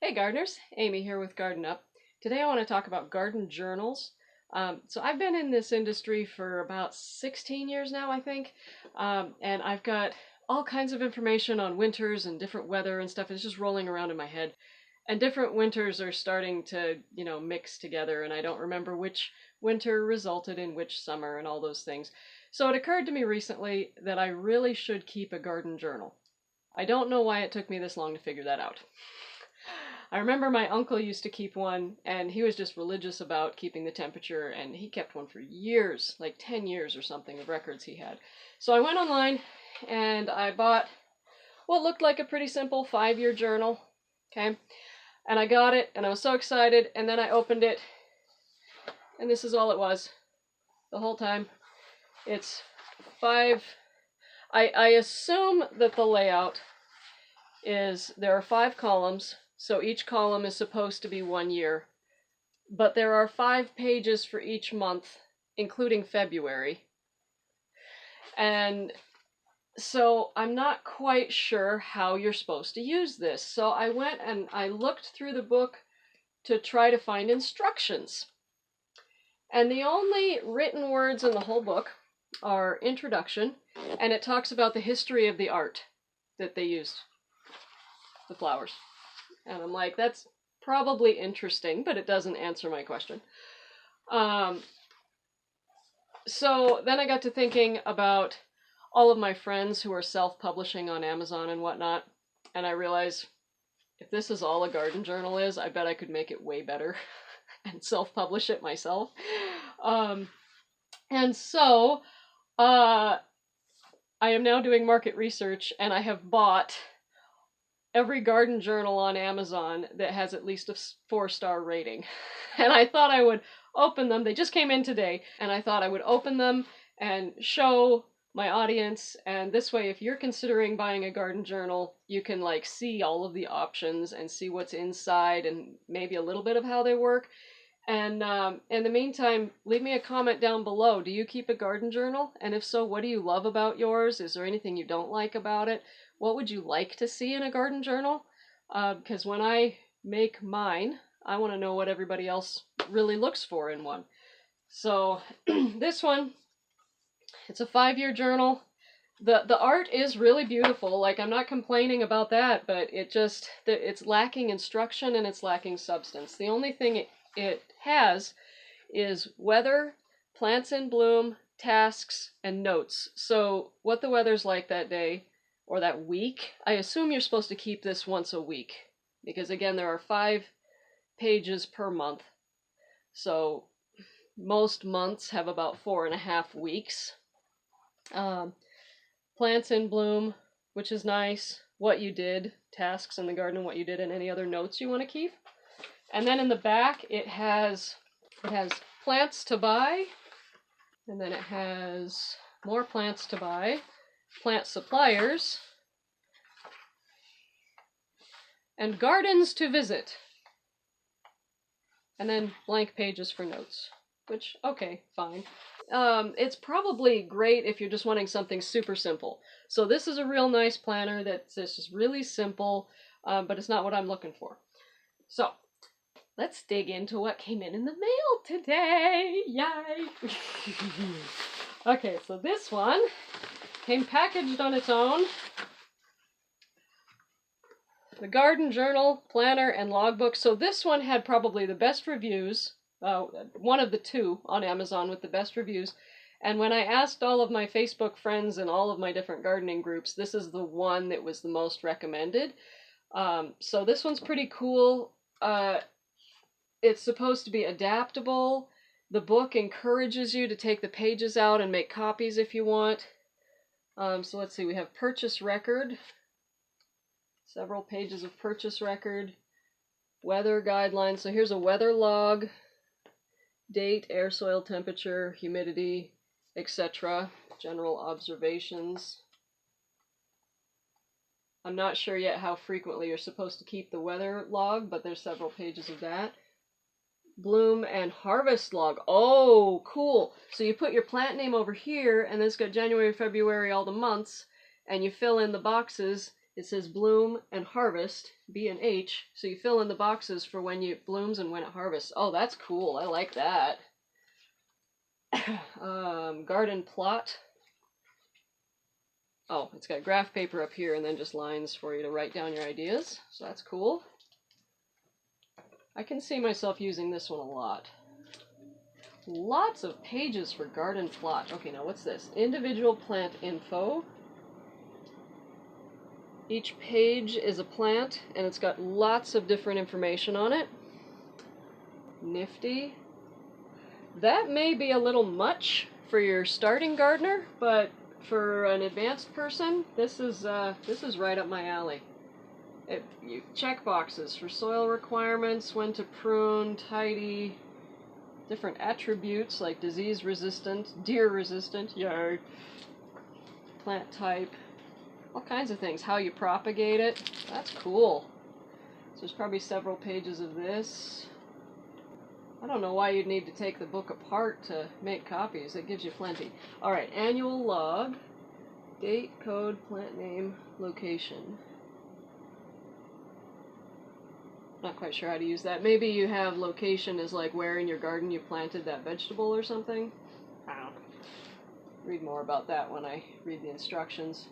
Hey gardeners, Amy here with Garden Up. Today I want to talk about garden journals. So I've been in this industry for about 16 years now, I think, and I've got all kinds of information on winters and different weather and stuff. It's just rolling around in my head. And different winters are starting to, mix together, and I don't remember which winter resulted in which summer and all those things. So it occurred to me recently that I really should keep a garden journal. I don't know why it took me this long to figure that out. I remember my uncle used to keep one, and he was just religious about keeping the temperature, and he kept one for years, like 10 years or something of records he had. So I went online, and I bought what looked like a pretty simple 5-year journal, okay? And I got it, and I was so excited, and then I opened it, and this is all it was the whole time. It's 5... I assume that the layout is there are 5 columns, so each column is supposed to be 1 year, but there are 5 pages for each month, including February. And so I'm not quite sure how you're supposed to use this. So I went and I looked through the book to try to find instructions. And the only written words in the whole book are introduction, and it talks about the history of the art that they used, the flowers. And I'm like, that's probably interesting, but it doesn't answer my question. So then I got to thinking about all of my friends who are self-publishing on Amazon and whatnot, and I realized if this is all a garden journal is, I bet I could make it way better and self-publish it myself. And so I am now doing market research, and I have bought every garden journal on Amazon that has at least a 4-star rating. And I thought I would open them. They just came in today, and I thought I would open them and show my audience. And this way, if you're considering buying a garden journal, you can see all of the options and see what's inside and maybe a little bit of how they work. And in the meantime, leave me a comment down below. Do you keep a garden journal? And if so, what do you love about yours? Is there anything you don't like about it? What would you like to see in a garden journal? Because when I make mine, I want to know what everybody else really looks for in one. So this one, it's a 5-year journal. The art is really beautiful. I'm not complaining about that, but it's lacking instruction and it's lacking substance. The only thing it has is weather, plants in bloom, tasks, and notes. So what the weather's like that day or that week. I assume you're supposed to keep this once a week because, again, there are 5 pages per month. So most months have about 4.5 weeks. Plants in bloom, which is nice. What you did, tasks in the garden, what you did, and any other notes you want to keep. And then in the back, it has plants to buy, and then it has more plants to buy, plant suppliers, and gardens to visit. And then blank pages for notes, which, okay, fine. It's probably great if you're just wanting something super simple. So this is a real nice planner that's just really simple, but it's not what I'm looking for. So let's dig into what came in the mail today. Yay! Okay, so this one came packaged on its own. The Garden Journal, Planner, and Logbook. So this one had probably the best reviews, one of the 2 on Amazon with the best reviews. And when I asked all of my Facebook friends and all of my different gardening groups, this is the one that was the most recommended. So this one's pretty cool. It's supposed to be adaptable. The book encourages you to take the pages out and make copies if you want. So let's see, we have purchase record. Several pages of purchase record. Weather guidelines. So here's a weather log. Date, air, soil temperature, humidity, etc. General observations. I'm not sure yet how frequently you're supposed to keep the weather log, but there's several pages of that. Bloom and harvest log. Oh, cool. So you put your plant name over here, and then it's got January, February, all the months, and you fill in the boxes, It says bloom and harvest, B and H, so you fill in the boxes for when it blooms and when it harvests. Oh, that's cool. I like that. Garden plot. Oh, it's got graph paper up here and then just lines for you to write down your ideas. So that's cool. I can see myself using this one a lot. Lots of pages for garden plot. Okay, now what's this? Individual plant info. Each page is a plant and it's got lots of different information on it. Nifty. That may be a little much for your starting gardener, but for an advanced person, this is right up my alley. You check boxes for soil requirements, when to prune, tidy, different attributes like disease resistant, deer resistant, yay, plant type, all kinds of things, how you propagate it. That's cool. So there's probably several pages of this. I don't know why you'd need to take the book apart to make copies. It gives you plenty. All right, annual log, date, code, plant name, location. Not quite sure how to use that. Maybe you have location as like where in your garden you planted that vegetable or something. I don't know. Read more about that when I read the instructions.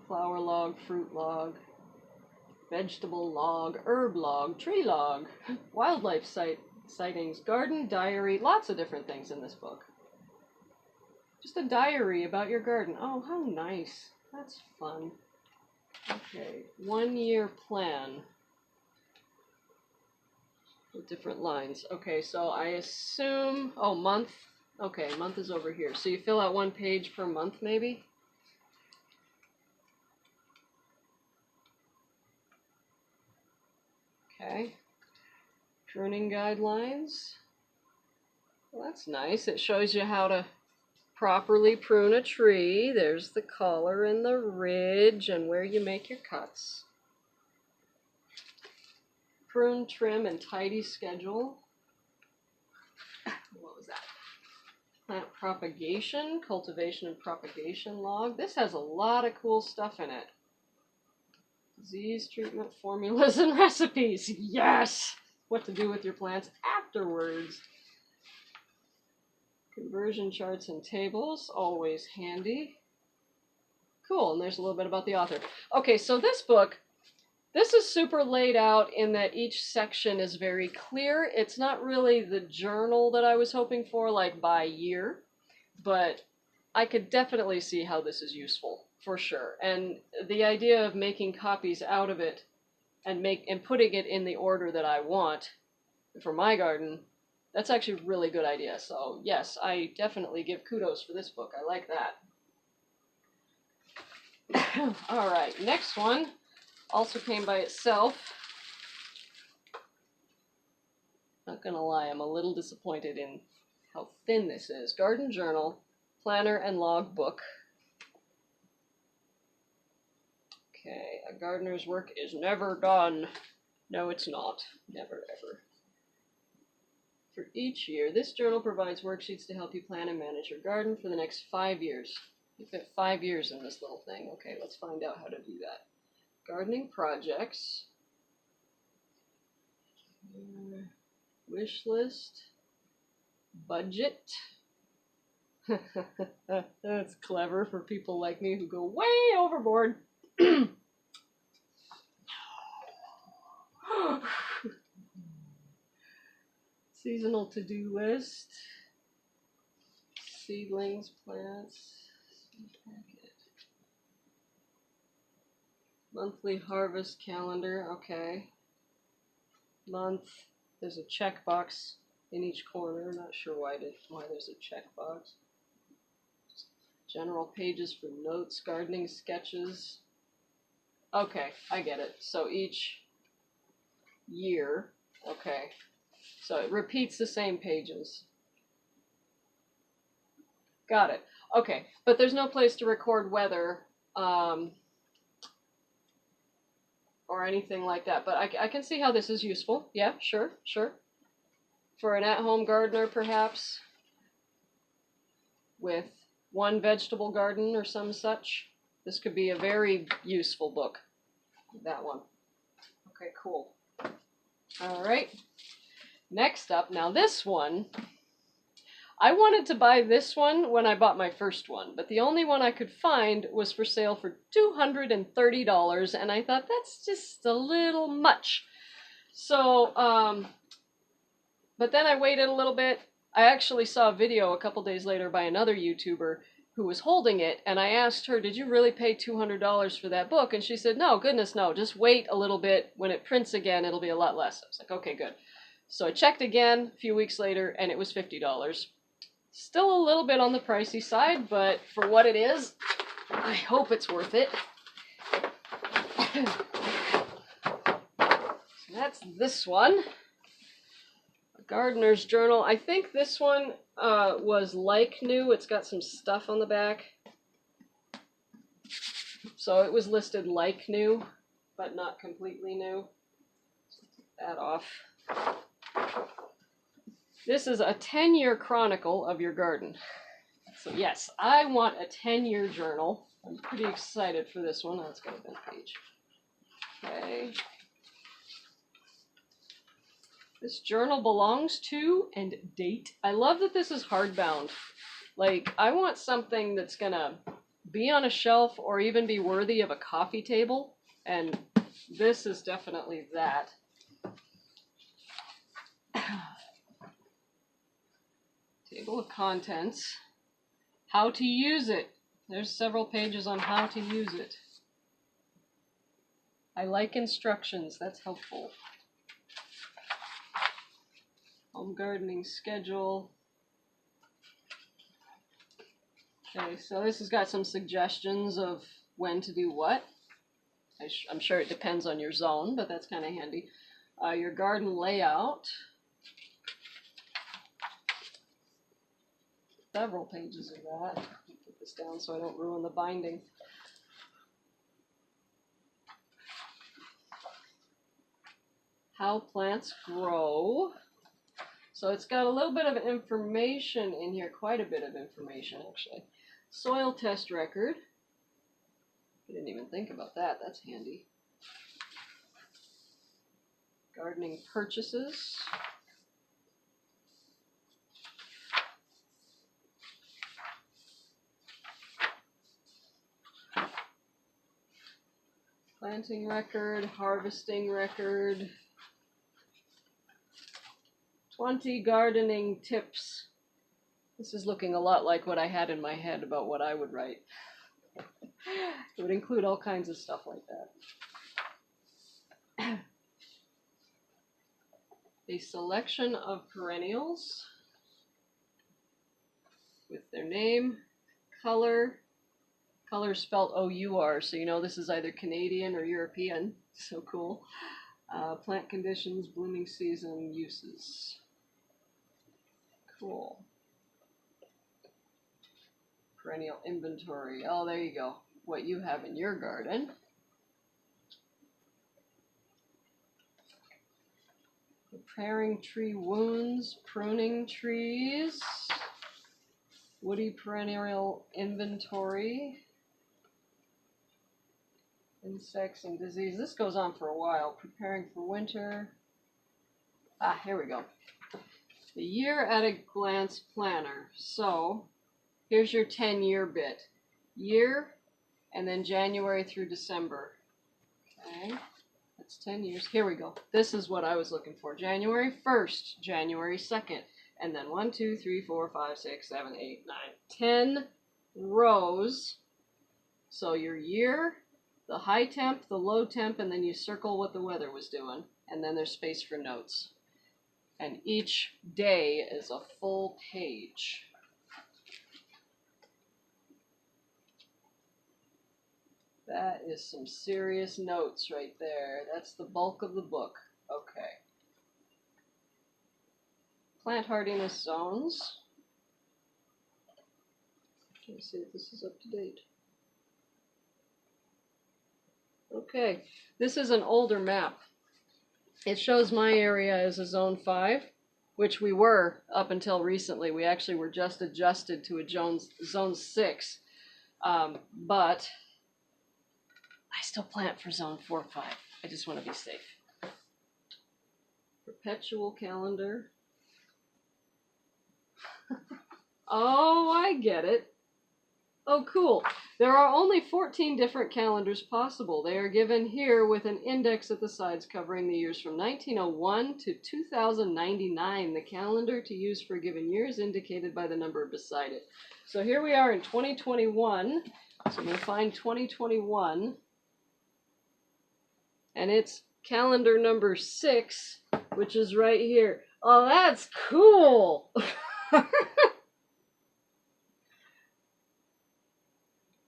Flower log, fruit log, vegetable log, herb log, tree log, wildlife sightings, garden diary, lots of different things in this book. Just a diary about your garden. Oh, how nice. That's fun. Okay, 1 year plan. With different lines. Okay, so I assume, oh, month. Okay, month is over here. So you fill out 1 page per month, maybe? Okay. Pruning guidelines. Well, that's nice. It shows you how to properly prune a tree. There's the collar and the ridge and where you make your cuts. Prune, trim, and tidy schedule. What was that? Plant propagation, cultivation and propagation log. This has a lot of cool stuff in it. Disease treatment formulas and recipes. Yes! What to do with your plants afterwards. Conversion charts and tables, always handy. Cool, and there's a little bit about the author. Okay, so this book, this is super laid out in that each section is very clear. It's not really the journal that I was hoping for, like by year, but I could definitely see how this is useful, for sure. And the idea of making copies out of it and putting it in the order that I want for my garden, that's actually a really good idea. So yes, I definitely give kudos for this book. I like that. All right, next one also came by itself. Not gonna lie, I'm a little disappointed in how thin this is. Garden Journal, Planner and Logbook. Okay, a gardener's work is never done. No, it's not. Never, ever. For each year, this journal provides worksheets to help you plan and manage your garden for the next 5 years. You fit 5 years in this little thing. Okay, let's find out how to do that. Gardening projects. Wish list. Budget. That's clever for people like me who go way overboard. Seasonal to-do list. Seedlings, plants. Monthly harvest calendar, okay. Month, there's a checkbox in each corner. Not sure why there's a checkbox. General pages for notes, gardening sketches. Okay, I get it. So each year, okay. So it repeats the same pages. Got it. Okay, but there's no place to record weather or anything like that. But I can see how this is useful. Yeah, sure. For an at-home gardener, perhaps, with one vegetable garden or some such, this could be a very useful book. That one. Okay, cool. All right. Next up, now this one, I wanted to buy this one when I bought my first one, but the only one I could find was for sale for $230, and I thought that's just a little much. So, but then I waited a little bit. I actually saw a video a couple days later by another YouTuber who was holding it, and I asked her, did you really pay $200 for that book? And she said, no, goodness no, just wait a little bit. When it prints again, it'll be a lot less. I was like, okay, good. So I checked again a few weeks later, and it was $50. Still a little bit on the pricey side, but for what it is, I hope it's worth it. So that's this one. A Gardener's Journal. I think this one was like new. It's got some stuff on the back. So it was listed like new, but not completely new. Take that off. This is a 10-year chronicle of your garden. So yes, I want a 10-year journal. I'm pretty excited for this one. Let's go to that page. Okay. This journal belongs to and date. I love that this is hardbound. Like, I want something that's gonna be on a shelf or even be worthy of a coffee table. And this is definitely that. Table of contents. How to use it. There's several pages on how to use it. I like instructions. That's helpful. Home gardening schedule. Okay, so this has got some suggestions of when to do what. I'm sure it depends on your zone, but that's kind of handy. Your garden layout. Several pages of that. I'll put this down so I don't ruin the binding. How plants grow. So it's got a little bit of information in here, quite a bit of information actually. Soil test record. I didn't even think about that. That's handy. Gardening purchases. Planting record, harvesting record. 20 gardening tips. This is looking a lot like what I had in my head about what I would write. It would include all kinds of stuff like that. A selection of perennials with their name, color. Color spelled O-U-R, so you know this is either Canadian or European. So cool. Plant conditions, blooming season, uses. Cool. Perennial inventory. Oh, there you go. What you have in your garden. Preparing tree wounds, pruning trees. Woody perennial inventory. Insects and disease. This goes on for a while. Preparing for winter. Ah, here we go. The year at a glance planner. So, here's your 10-year bit. Year, and then January through December. Okay, that's 10 years. Here we go. This is what I was looking for. January 1st, January 2nd, and then 1, 2, 3, 4, 5, 6, 7, 8, 9, 10 rows. So your year, the high temp, the low temp, and then you circle what the weather was doing. And then there's space for notes. And each day is a full page. That is some serious notes right there. That's the bulk of the book. Okay. Plant hardiness zones. Let me see if this is up to date. Okay, this is an older map. It shows my area as a zone 5, which we were up until recently. We actually were just adjusted to a zone 6. But I still plant for zone 4 or 5. I just want to be safe. Perpetual calendar. Oh, I get it. Oh, cool. There are only 14 different calendars possible. They are given here with an index at the sides covering the years from 1901 to 2099. The calendar to use for a given year is indicated by the number beside it. So here we are in 2021. So I'm going to find 2021. And it's calendar number 6, which is right here. Oh, that's cool!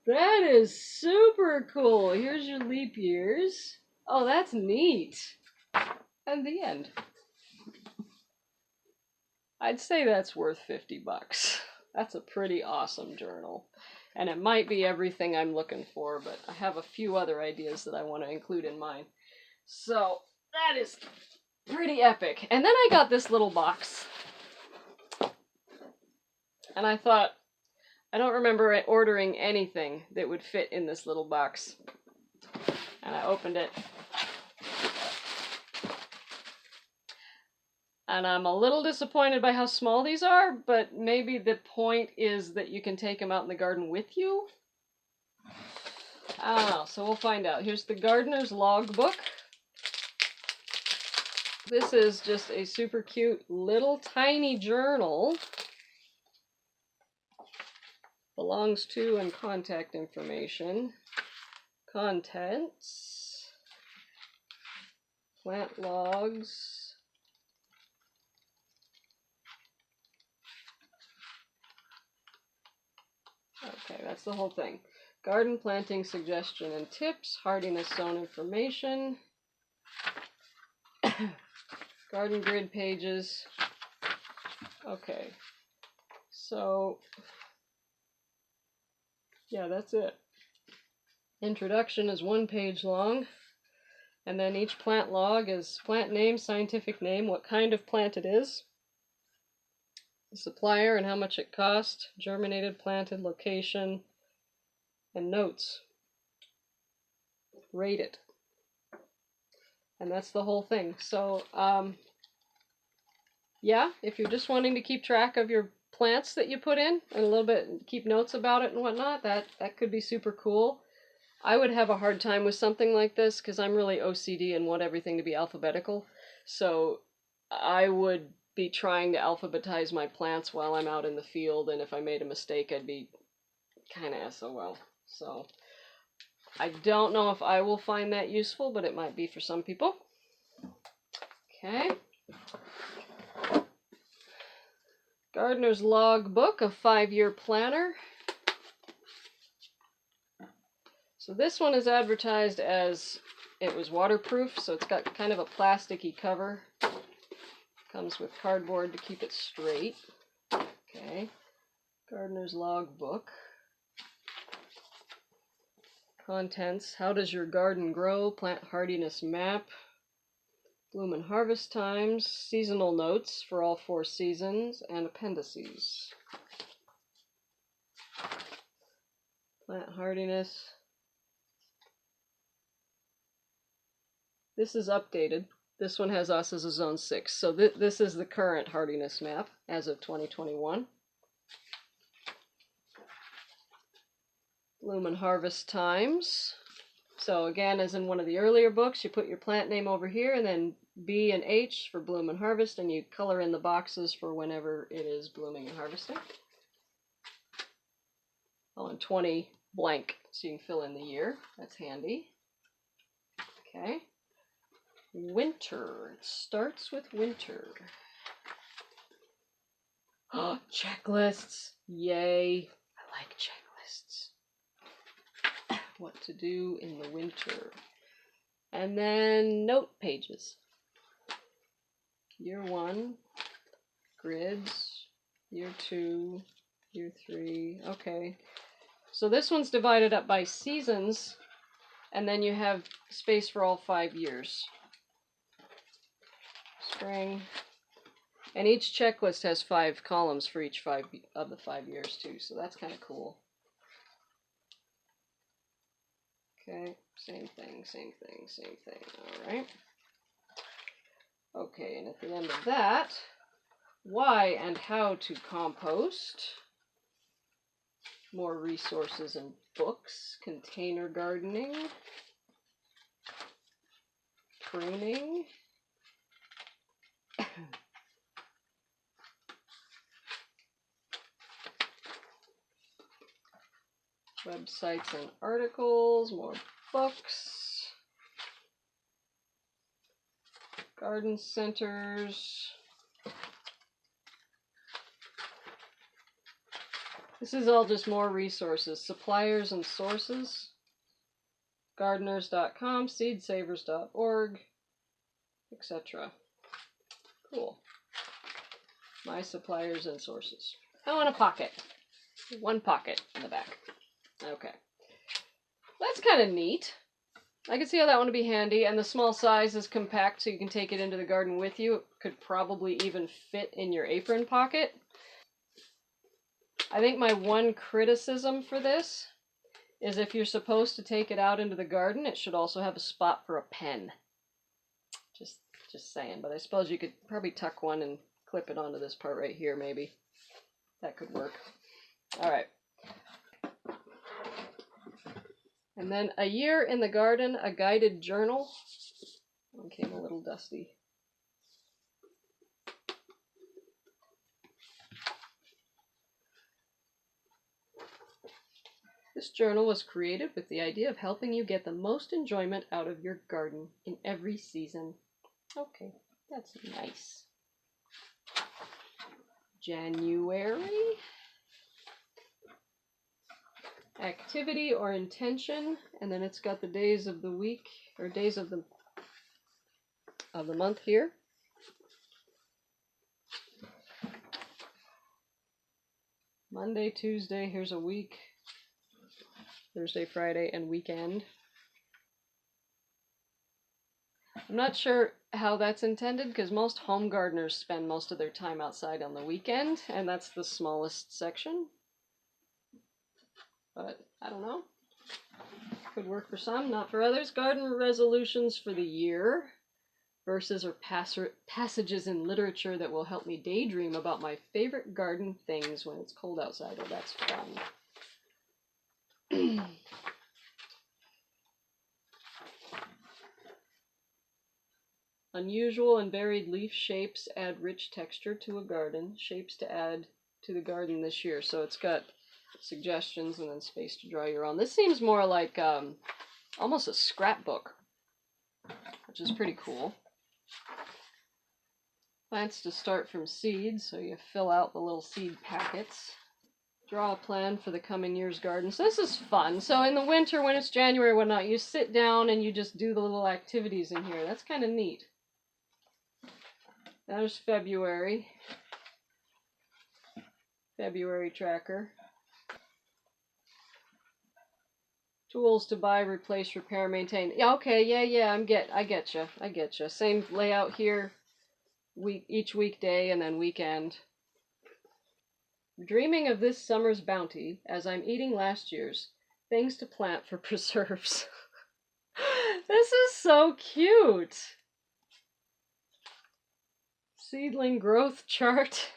That is super cool. Here's your leap years. Oh, that's neat. And the end. I'd say that's worth $50. That's a pretty awesome journal. And it might be everything I'm looking for, but I have a few other ideas that I want to include in mine. So, that is pretty epic. And then I got this little box. And I thought, I don't remember ordering anything that would fit in this little box. And I opened it. And I'm a little disappointed by how small these are, but maybe the point is that you can take them out in the garden with you? I don't know, so we'll find out. Here's the gardener's logbook. This is just a super cute little tiny journal. Belongs to and contact information. Contents. Plant logs. Okay, that's the whole thing. Garden planting suggestion and tips. Hardiness zone information. Garden grid pages. Okay. So, yeah, that's it. Introduction is 1 page long. And then each plant log is plant name, scientific name, what kind of plant it is, the supplier and how much it cost, germinated, planted, location, and notes. Rate it. And that's the whole thing. So, yeah, if you're just wanting to keep track of your plants that you put in and a little bit keep notes about it and whatnot, that could be super cool. I would have a hard time with something like this because I'm really OCD and want everything to be alphabetical. So I would be trying to alphabetize my plants while I'm out in the field, and if I made a mistake, I'd be kind of SOL. So I don't know if I will find that useful, but it might be for some people. Okay. Gardener's Logbook, a 5-year planner. So this one is advertised as it was waterproof, so it's got kind of a plasticky cover. Comes with cardboard to keep it straight. Okay. Gardener's Logbook. Contents. How does your garden grow? Plant hardiness map. Bloom and harvest times. Seasonal notes for all 4 seasons. And appendices. Plant hardiness. This is updated. This one has us as a zone 6. So this is the current hardiness map as of 2021. Bloom and harvest times. So again, as in one of the earlier books, you put your plant name over here and then B and H for bloom and harvest, and you color in the boxes for whenever it is blooming and harvesting. Oh, and 20 blank, so you can fill in the year. That's handy. Okay. Winter. It starts with winter. Oh, checklists. Yay. I like checklists. What to do in the winter. And then note pages. Year 1. Grids. Year 2. Year 3. Okay. So this one's divided up by seasons. And then you have space for all 5 years. Spring. And each checklist has 5 columns for each 5 of the 5 years too, so that's kind of cool. Okay, Same thing, same thing, same thing. All right. Okay, and at the end of that, why and how to compost. More resources and books. Container gardening. Pruning. Websites and articles. More books. Garden centers. This is all just more resources. Suppliers and sources. Gardeners.com, seedsavers.org, etc. Cool. My suppliers and sources. I want a pocket. One pocket in the back. Okay. That's kind of neat. I can see how that one would be handy, and the small size is compact so you can take it into the garden with you. It could probably even fit in your apron pocket. I think my one criticism for this is if you're supposed to take it out into the garden, it should also have a spot for a pen. Just saying, but I suppose you could probably tuck one and clip it onto this part right here, maybe. That could work. All right. And then A Year in the Garden, a guided journal. One came a little dusty. This journal was created with the idea of helping you get the most enjoyment out of your garden in every season. Okay, that's nice. January. Activity or intention, and then it's got the days of the week, or days of the month here. Monday, Tuesday, here's a week. Thursday, Friday, and weekend. I'm not sure how that's intended, because most home gardeners spend most of their time outside on the weekend, and that's the smallest section. But I don't know. Could work for some, not for others. Garden resolutions for the year. Verses or passages in literature that will help me daydream about my favorite garden things when it's cold outside. Oh, that's fun. Unusual and varied leaf shapes add rich texture to a garden. Shapes to add to the garden this year. So it's got suggestions and then space to draw your own. This seems more like almost a scrapbook, which is pretty cool. Plants to start from seeds, so you fill out the little seed packets. Draw a plan for the coming year's garden. So this is fun. So in the winter, when it's January or whatnot, you sit down and you just do the little activities in here. That's kind of neat. There's February. February tracker. Tools to buy, replace, repair, maintain. Yeah, okay, yeah, I get you. Same layout here. Each weekday and then weekend. Dreaming of this summer's bounty as I'm eating last year's. Things to plant for preserves. This is so cute. Seedling growth chart.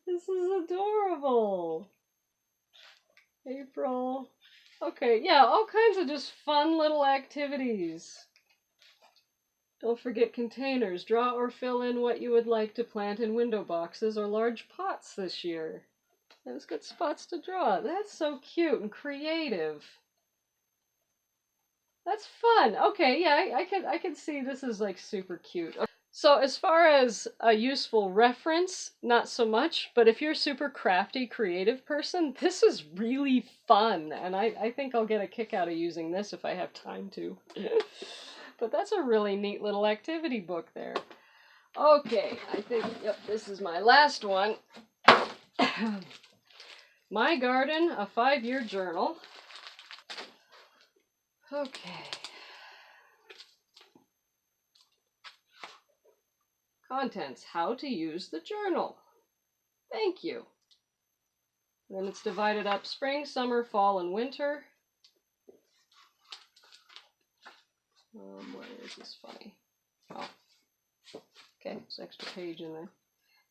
This is adorable. April. Okay, yeah, all kinds of just fun little activities. Don't forget containers. Draw or fill in what you would like to plant in window boxes or large pots this year. Those good spots to draw. That's so cute and creative. That's fun. Okay, yeah, I can see this is like super cute. So as far as a useful reference, not so much, but if you're a super crafty, creative person, this is really fun, and I think I'll get a kick out of using this if I have time to. But that's a really neat little activity book there. Okay, I think, yep, this is my last one. My Garden, a 5-year journal. Okay. Contents, how to use the journal. Thank you. Then it's divided up spring, summer, fall, and winter. Where is this funny? Oh, okay, it's an extra page in there.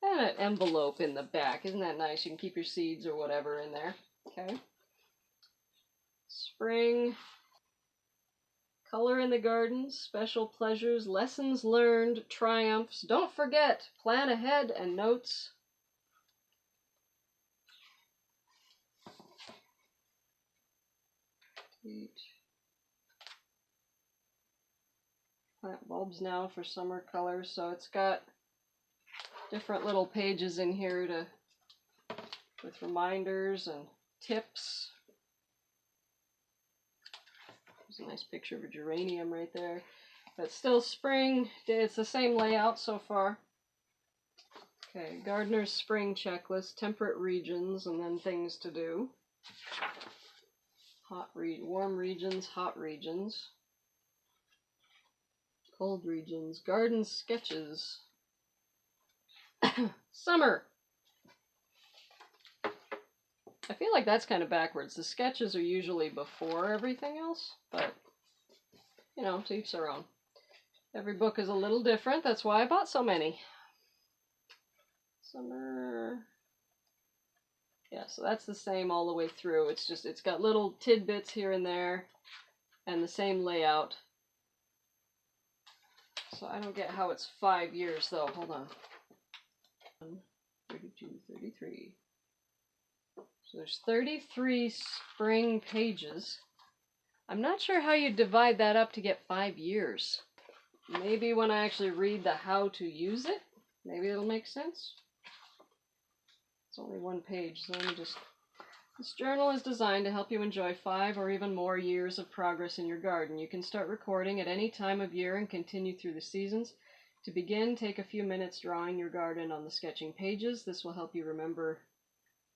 And an envelope in the back. Isn't that nice? You can keep your seeds or whatever in there. Okay. Spring. Color in the garden, special pleasures, lessons learned, triumphs. Don't forget, plan ahead and notes. Plant bulbs now for summer colors, so it's got different little pages in here with reminders and tips. There's a nice picture of a geranium right there. But still spring, it's the same layout so far. Okay, gardener's spring checklist, temperate regions, and then things to do. Warm regions, hot regions. Cold regions, garden sketches. Summer. I feel like that's kind of backwards. The sketches are usually before everything else, but, you know, to each their own. Every book is a little different. That's why I bought so many. Summer. Yeah, so that's the same all the way through. It's just, it's got little tidbits here and there, and the same layout. So I don't get how it's 5 years, though. Hold on. 32, 33. So there's 33 spring pages. I'm not sure how you divide that up to get 5 years. Maybe when I actually read the how to use it, maybe it'll make sense. It's only one page, so let me just... This journal is designed to help you enjoy 5 or even more years of progress in your garden. You can start recording at any time of year and continue through the seasons. To begin, take a few minutes drawing your garden on the sketching pages. This will help you remember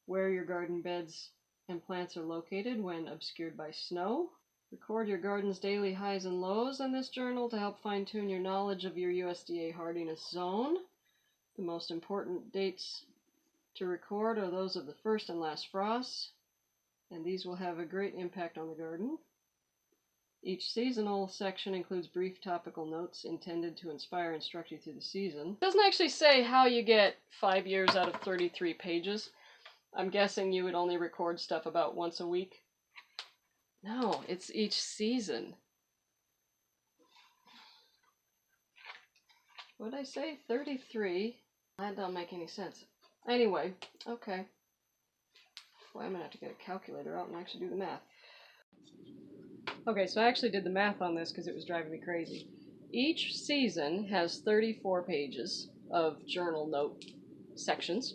where your garden beds and plants are located when obscured by snow. Record your garden's daily highs and lows in this journal to help fine-tune your knowledge of your USDA hardiness zone. The most important dates to record are those of the first and last frosts, and these will have a great impact on the garden. Each seasonal section includes brief topical notes intended to inspire and instruct you through the season. It doesn't actually say how you get 5 years out of 33 pages. I'm guessing you would only record stuff about once a week. No, it's each season. What did I say? 33? That don't make any sense. Anyway, okay. Well, I'm gonna have to get a calculator out and actually do the math. Okay, so I actually did the math on this because it was driving me crazy. Each season has 34 pages of journal note sections.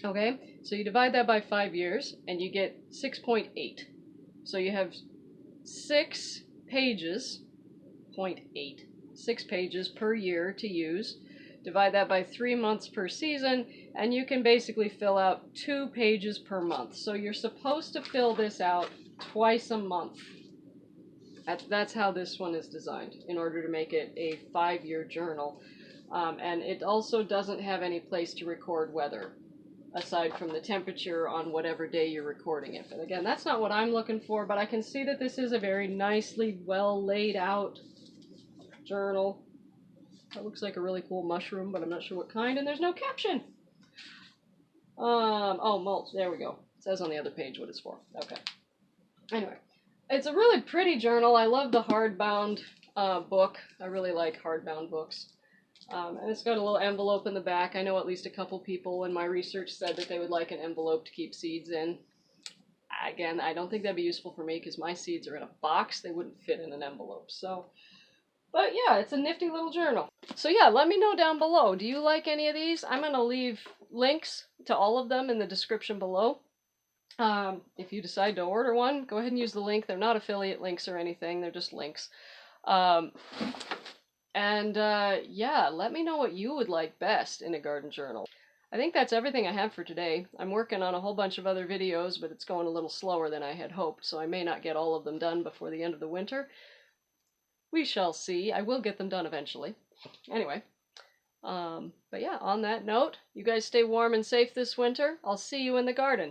Okay, so you divide that by 5 years and you get 6.8. So you have 6 pages, 0.8, 6 pages per year to use. Divide that by 3 months per season, and you can basically fill out 2 pages per month. So you're supposed to fill this out twice a month. That's how this one is designed, in order to make it a 5-year journal. And it also doesn't have any place to record weather, aside from the temperature on whatever day you're recording it. But again, that's not what I'm looking for, but I can see that this is a very nicely well laid out journal. That looks like a really cool mushroom, but I'm not sure what kind, and there's no caption. Oh, mulch, there we go. It says on the other page what it's for. Okay. Anyway, it's a really pretty journal. I love the hardbound book. I really like hardbound books. And it's got a little envelope in the back. I know at least a couple people in my research said that they would like an envelope to keep seeds in. Again, I don't think that'd be useful for me because my seeds are in a box. They wouldn't fit in an envelope. So, but yeah, it's a nifty little journal. So yeah, let me know down below. Do you like any of these? I'm going to leave links to all of them in the description below. If you decide to order one, go ahead and use the link. They're not affiliate links or anything. They're just links. Yeah, let me know what you would like best in a garden journal. I think that's everything I have for today. I'm working on a whole bunch of other videos, but it's going a little slower than I had hoped, so I may not get all of them done before the end of the winter. We shall see. I will get them done eventually. Anyway, but yeah, on that note, you guys stay warm and safe this winter. I'll see you in the garden.